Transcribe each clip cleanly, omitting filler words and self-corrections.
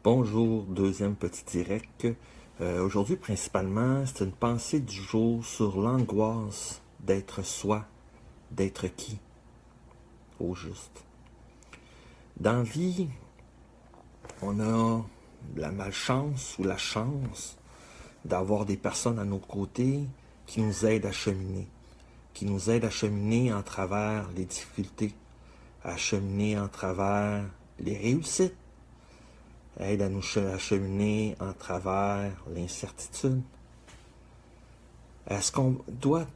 Bonjour, deuxième petit direct. Aujourd'hui, principalement, c'est une pensée du jour sur l'angoisse d'être soi, d'être qui, au juste. Dans la vie, on a la malchance ou la chance d'avoir des personnes à nos côtés qui nous aident à cheminer, en travers les difficultés, à cheminer en travers les réussites, aide à nous cheminer en travers l'incertitude. Est-ce qu'on doit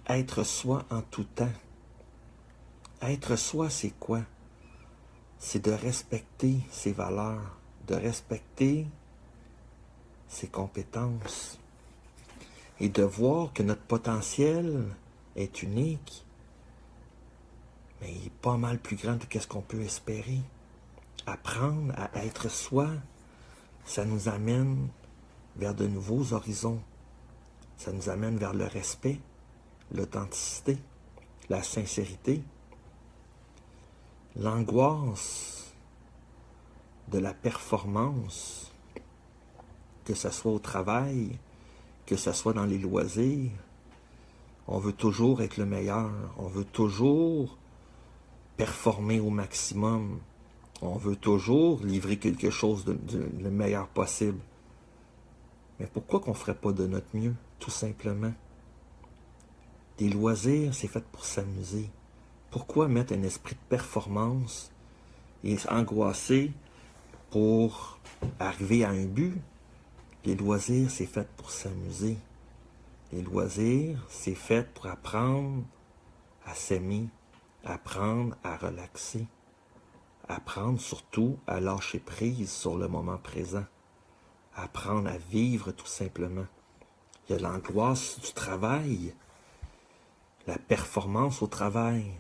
être soi en tout temps? Être soi, c'est quoi? C'est de respecter ses valeurs, de respecter ses compétences et de voir que notre potentiel est unique, mais il est pas mal plus grand que ce qu'on peut espérer. Apprendre à être soi, ça nous amène vers de nouveaux horizons. Ça nous amène vers le respect, l'authenticité, la sincérité, l'angoisse de la performance, que ce soit au travail, que ce soit dans les loisirs. On veut toujours être le meilleur, on veut toujours performer au maximum, on veut toujours livrer quelque chose de le meilleur possible. Mais pourquoi qu'on ne ferait pas de notre mieux, tout simplement? Des loisirs, c'est fait pour s'amuser. Pourquoi mettre un esprit de performance et angoisser pour arriver à un but? Les loisirs, c'est fait pour s'amuser. Les loisirs, c'est fait pour apprendre à s'aimer, apprendre à relaxer, apprendre surtout à lâcher prise sur le moment présent, apprendre à vivre tout simplement. Il y a l'angoisse du travail, la performance au travail,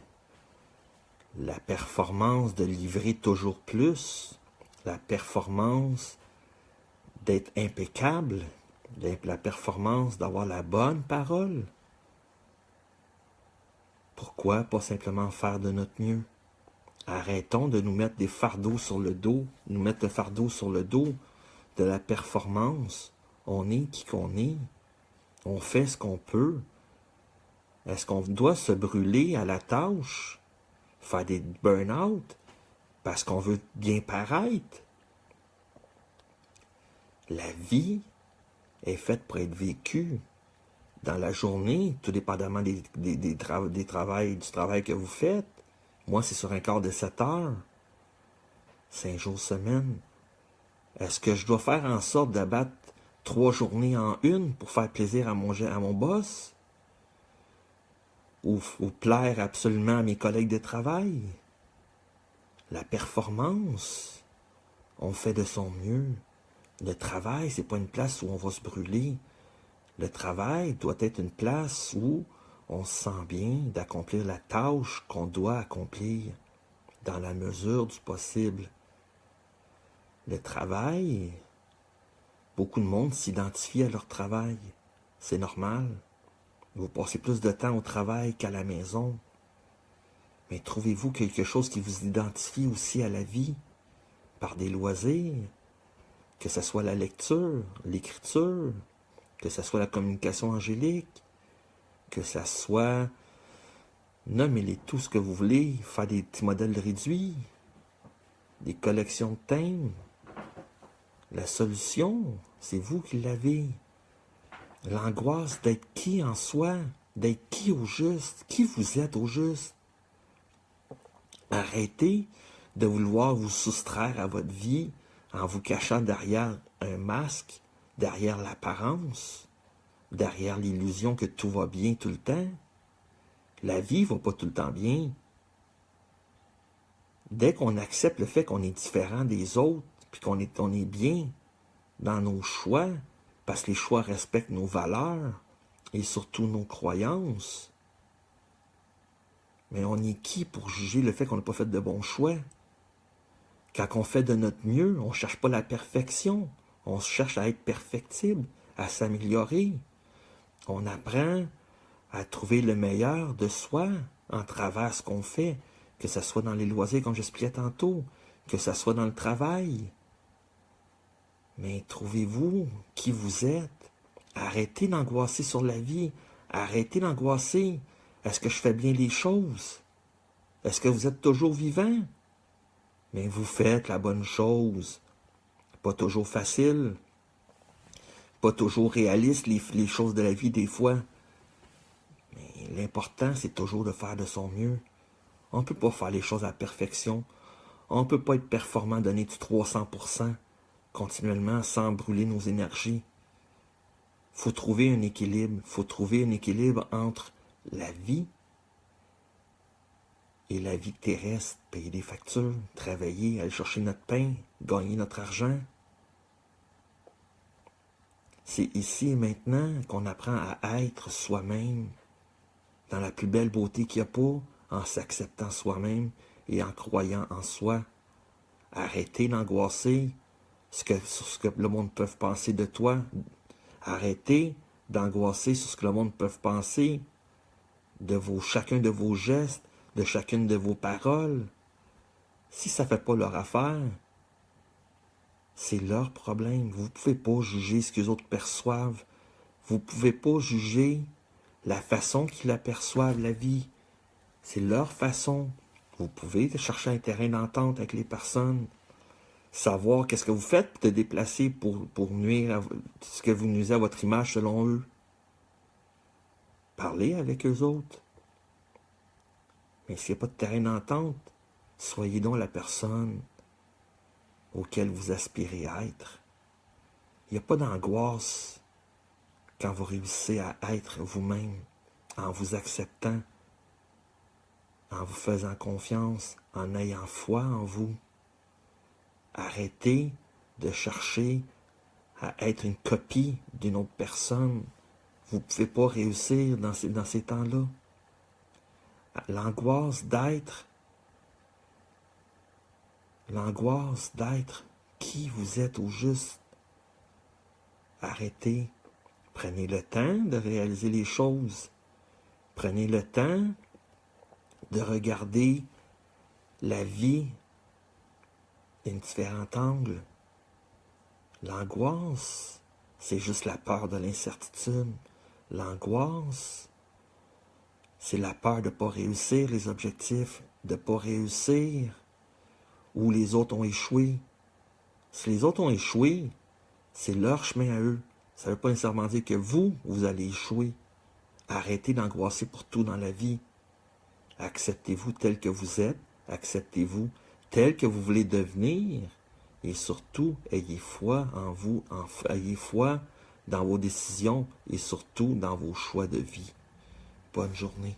la performance de livrer toujours plus, la performance d'être impeccable, la performance d'avoir la bonne parole. Pourquoi pas simplement faire de notre mieux? Arrêtons de nous mettre des fardeaux sur le dos, nous mettre le fardeau sur le dos de la performance. On est qui qu'on est. On fait ce qu'on peut. Est-ce qu'on doit se brûler à la tâche, faire des burn-out, parce qu'on veut bien paraître? La vie est faite pour être vécue. Dans la journée, tout dépendamment du travail que vous faites. Moi, c'est sur un quart de 7 heures. 5 jours semaine. Est-ce que je dois faire en sorte d'abattre 3 journées en une pour faire plaisir à mon boss? Ou plaire absolument à mes collègues de travail? La performance, on fait de son mieux. Le travail, c'est pas une place où on va se brûler. Le travail doit être une place où on se sent bien d'accomplir la tâche qu'on doit accomplir dans la mesure du possible. Le travail, beaucoup de monde s'identifie à leur travail. C'est normal. Vous passez plus de temps au travail qu'à la maison. Mais trouvez-vous quelque chose qui vous identifie aussi à la vie par des loisirs, que ce soit la lecture, l'écriture, que ce soit la communication angélique, que ce soit, nommez-les tout ce que vous voulez, faire des petits modèles réduits, des collections de thèmes. La solution, c'est vous qui l'avez. L'angoisse d'être qui en soi, d'être qui au juste, qui vous êtes au juste. Arrêtez de vouloir vous soustraire à votre vie en vous cachant derrière un masque, derrière l'apparence, derrière l'illusion que tout va bien tout le temps. La vie va pas tout le temps bien. Dès qu'on accepte le fait qu'on est différent des autres, puis qu'on est bien dans nos choix, parce que les choix respectent nos valeurs et surtout nos croyances, mais on est qui pour juger le fait qu'on n'a pas fait de bons choix? Quand on fait de notre mieux, on ne cherche pas la perfection, on cherche à être perfectible, à s'améliorer. On apprend à trouver le meilleur de soi en travers ce qu'on fait, que ce soit dans les loisirs, comme j'expliquais tantôt, que ce soit dans le travail. Mais trouvez-vous qui vous êtes. Arrêtez d'angoisser sur la vie. Arrêtez d'angoisser. Est-ce que je fais bien les choses? Est-ce que vous êtes toujours vivant? Mais vous faites la bonne chose. Pas toujours facile. Pas toujours réaliste, les choses de la vie des fois. Mais l'important, c'est toujours de faire de son mieux. On ne peut pas faire les choses à la perfection. On ne peut pas être performant, donner du 300% continuellement sans brûler nos énergies. Il faut trouver un équilibre. Il faut trouver un équilibre entre la vie et la vie terrestre. Payer des factures, travailler, aller chercher notre pain, gagner notre argent. C'est ici et maintenant qu'on apprend à être soi-même dans la plus belle beauté qu'il n'y a pas, en s'acceptant soi-même et en croyant en soi. Arrêtez d'angoisser sur ce que le monde peut penser de toi. Arrêtez d'angoisser sur ce que le monde peut penser de chacun de vos gestes, de chacune de vos paroles. Si ça ne fait pas leur affaire, c'est leur problème. Vous ne pouvez pas juger ce que les autres perçoivent. Vous ne pouvez pas juger la façon qu'ils aperçoivent la vie. C'est leur façon. Vous pouvez chercher un terrain d'entente avec les personnes. Savoir qu'est-ce que vous faites pour te déplacer, pour nuire à ce que vous nuisez à votre image selon eux. Parlez avec eux autres. Mais s'il n'y a pas de terrain d'entente, soyez donc la personne auquel vous aspirez à être. Il n'y a pas d'angoisse quand vous réussissez à être vous-même, en vous acceptant, en vous faisant confiance, en ayant foi en vous. Arrêtez de chercher à être une copie d'une autre personne. Vous ne pouvez pas réussir dans ces temps-là. L'angoisse d'être qui vous êtes au juste. Arrêtez. Prenez le temps de réaliser les choses. Prenez le temps de regarder la vie d'un différent angle. L'angoisse, c'est juste la peur de l'incertitude. L'angoisse, c'est la peur de ne pas réussir les objectifs, de ne pas réussir où les autres ont échoué. Si les autres ont échoué, c'est leur chemin à eux. Ça ne veut pas nécessairement dire que vous allez échouer. Arrêtez d'angoisser pour tout dans la vie. Acceptez-vous tel que vous êtes. Acceptez-vous tel que vous voulez devenir. Et surtout, ayez foi en vous. Ayez foi dans vos décisions et surtout dans vos choix de vie. Bonne journée.